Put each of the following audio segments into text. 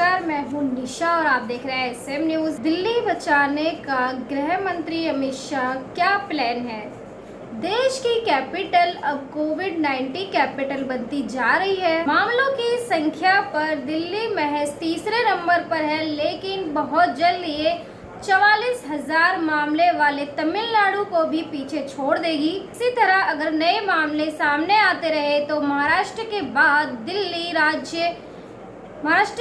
नमस्कार, मैं हूं निशा और आप देख रहे हैं SM न्यूज। दिल्ली बचाने का गृह मंत्री अमित शाह क्या प्लान है? देश की कैपिटल अब कोविड-19 कैपिटल बनती जा रही है। मामलों की संख्या पर दिल्ली महज तीसरे नंबर पर है, लेकिन बहुत जल्द ये 44,000 मामले वाले तमिलनाडु को भी पीछे छोड़ देगी। इसी तरह अगर नए मामले सामने आते रहे तो महाराष्ट्र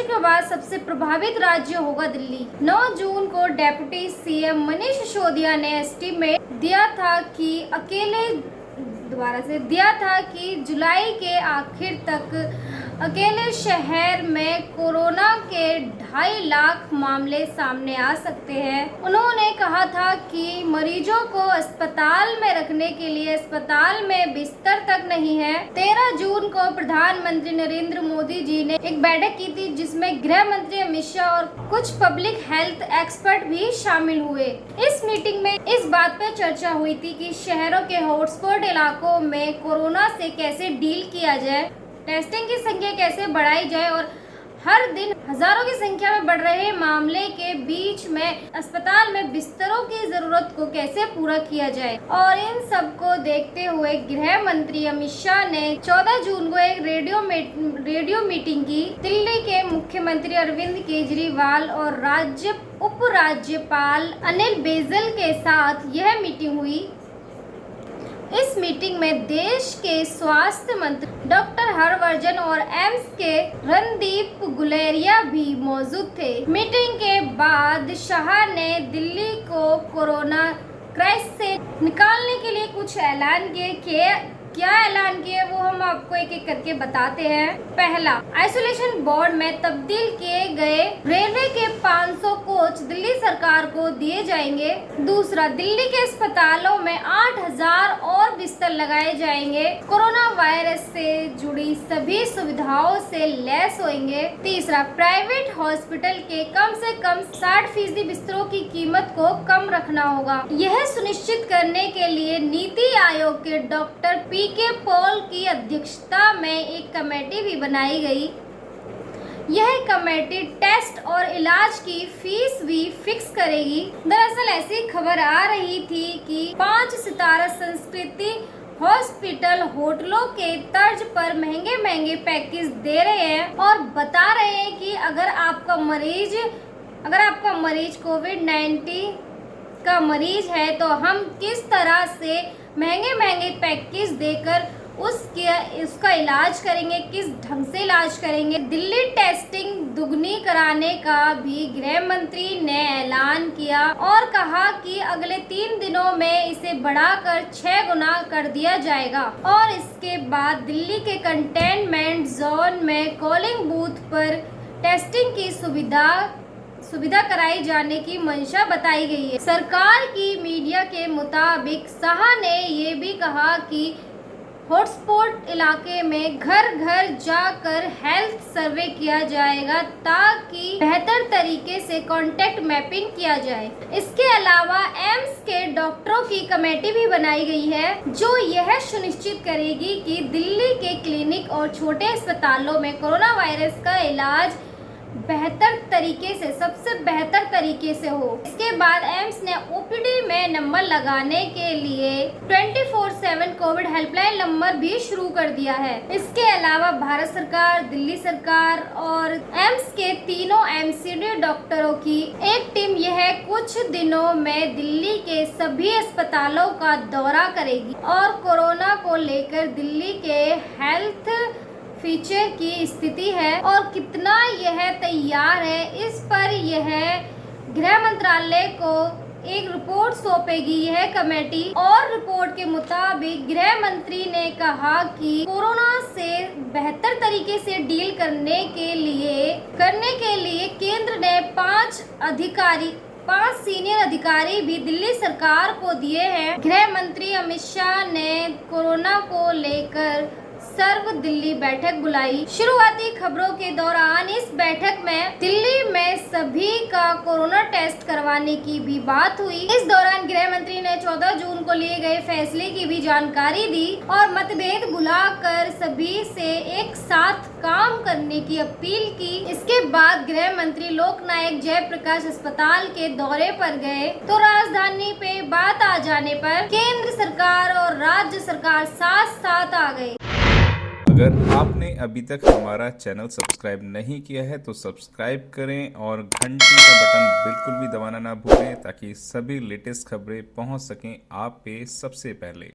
के बाद सबसे प्रभावित राज्य होगा दिल्ली। 9 जून को डेप्यूटी सीएम मनीष सिसोदिया ने एस्टीमेट दिया था कि जुलाई के आखिर तक अकेले शहर में कोरोना के 2.5 लाख मामले सामने आ सकते हैं। उन्होंने कहा था कि मरीजों को अस्पताल में रखने के लिए अस्पताल में बिस्तर तक नहीं है। 13 जून को प्रधानमंत्री नरेंद्र मोदी जी ने एक बैठक की थी, जिसमें गृह मंत्री अमित शाह और कुछ पब्लिक हेल्थ एक्सपर्ट भी शामिल हुए। इस मीटिंग में इस बात पर चर्चा हुई थी कि शहरों के हॉटस्पॉट इलाकों में कोरोना से कैसे डील किया जाए, टेस्टिंग की संख्या कैसे बढ़ाई जाए और हर दिन हजारों की संख्या में बढ़ रहे मामले के बीच में अस्पताल में बिस्तरों की जरूरत को कैसे पूरा किया जाए। और इन सब को देखते हुए गृह मंत्री अमित शाह ने 14 जून को एक रेडियो मीटिंग की। दिल्ली के मुख्यमंत्री अरविंद केजरीवाल और उपराज्यपाल अनिल बैजल के साथ यह मीटिंग हुई। इस मीटिंग में देश के स्वास्थ्य मंत्री डॉक्टर हर्षवर्धन और एम्स के रणदीप गुलेरिया भी मौजूद थे। मीटिंग के बाद शाह ने दिल्ली को कोरोना क्राइसिस से निकालने के लिए कुछ ऐलान किए। क्या ऐलान किए वो हम आपको एक एक करके बताते हैं। पहला, आइसोलेशन वार्ड में तब्दील किए गए रेलवे के 500 कोच दिल्ली सरकार को दिए जाएंगे। दूसरा, दिल्ली के अस्पतालों में 8,000 और बिस्तर लगाए जाएंगे। कोरोना वायरस से जुड़ी सभी सुविधाओं से लैस होंगे। तीसरा, प्राइवेट हॉस्पिटल के कम से कम 60% बिस्तरों की कीमत को कम रखना होगा। यह सुनिश्चित करने के लिए नीति आयोग के डॉक्टर PK पॉल की अध्यक्षता में एक कमेटी भी बनाई गई। यह कमेटी टेस्ट और इलाज की फीस भी फिक्स करेगी। दरअसल ऐसी खबर आ रही थी कि 5 सितारा संस्कृति हॉस्पिटल होटलों के तर्ज पर महंगे पैकेज दे रहे हैं और बता रहे हैं कि अगर आपका मरीज कोविड-19 का मरीज है तो हम किस तरह से महंगे पैकेज देकर उसका इलाज करेंगे, किस ढंग से इलाज करेंगे। दिल्ली टेस्टिंग दुगनी कराने का भी गृह मंत्री ने ऐलान किया और कहा कि अगले 3 दिनों में इसे बढ़ाकर 6 गुना कर दिया जाएगा। और इसके बाद दिल्ली के कंटेनमेंट जोन में कॉलिंग बूथ पर टेस्टिंग की सुविधा कराई जाने की मंशा बताई गई है। सरकार की मीडिया के मुताबिक शाह ने ये भी कहा कि हॉटस्पॉट इलाके में घर घर जाकर हेल्थ सर्वे किया जाएगा ताकि बेहतर तरीके से कॉन्टैक्ट मैपिंग किया जाए। इसके अलावा एम्स के डॉक्टरों की कमेटी भी बनाई गई है, जो यह सुनिश्चित करेगी कि दिल्ली के क्लिनिक और छोटे अस्पतालों में कोरोना वायरस का इलाज सबसे बेहतर तरीके से हो। इसके बाद एम्स ने OPD में नंबर लगाने के लिए 24/7 कोविड हेल्पलाइन नंबर भी शुरू कर दिया है। इसके अलावा भारत सरकार, दिल्ली सरकार और एम्स के तीनों MCD डॉक्टरों की एक टीम यह कुछ दिनों में दिल्ली के सभी अस्पतालों का दौरा करेगी और कोरोना को लेकर दिल्ली के हेल्थ फीचर की स्थिति है और कितना यह तैयार है, इस पर यह गृह मंत्रालय को एक रिपोर्ट सौंपेगी यह कमेटी। और रिपोर्ट के मुताबिक गृह मंत्री ने कहा कि कोरोना से बेहतर तरीके से डील करने के लिए केंद्र ने 5 सीनियर अधिकारी भी दिल्ली सरकार को दिए हैं। गृह मंत्री अमित शाह ने कोरोना को लेकर सर्व दिल्ली बैठक बुलाई। शुरुआती खबरों के दौरान इस बैठक में दिल्ली में सभी का कोरोना टेस्ट करवाने की भी बात हुई। इस दौरान गृह मंत्री ने 14 जून को लिए गए फैसले की भी जानकारी दी और मतभेद भुलाकर सभी से एक साथ काम करने की अपील की। इसके बाद गृह मंत्री लोकनायक जयप्रकाश अस्पताल के दौरे पर गए तो राजधानी पे बात आ जाने पर केंद्र सरकार और राज्य सरकार साथ साथ आ गई। अगर आपने अभी तक हमारा चैनल सब्सक्राइब नहीं किया है तो सब्सक्राइब करें और घंटी का बटन बिल्कुल भी दबाना ना भूलें ताकि सभी लेटेस्ट खबरें पहुंच सकें आप पे सबसे पहले।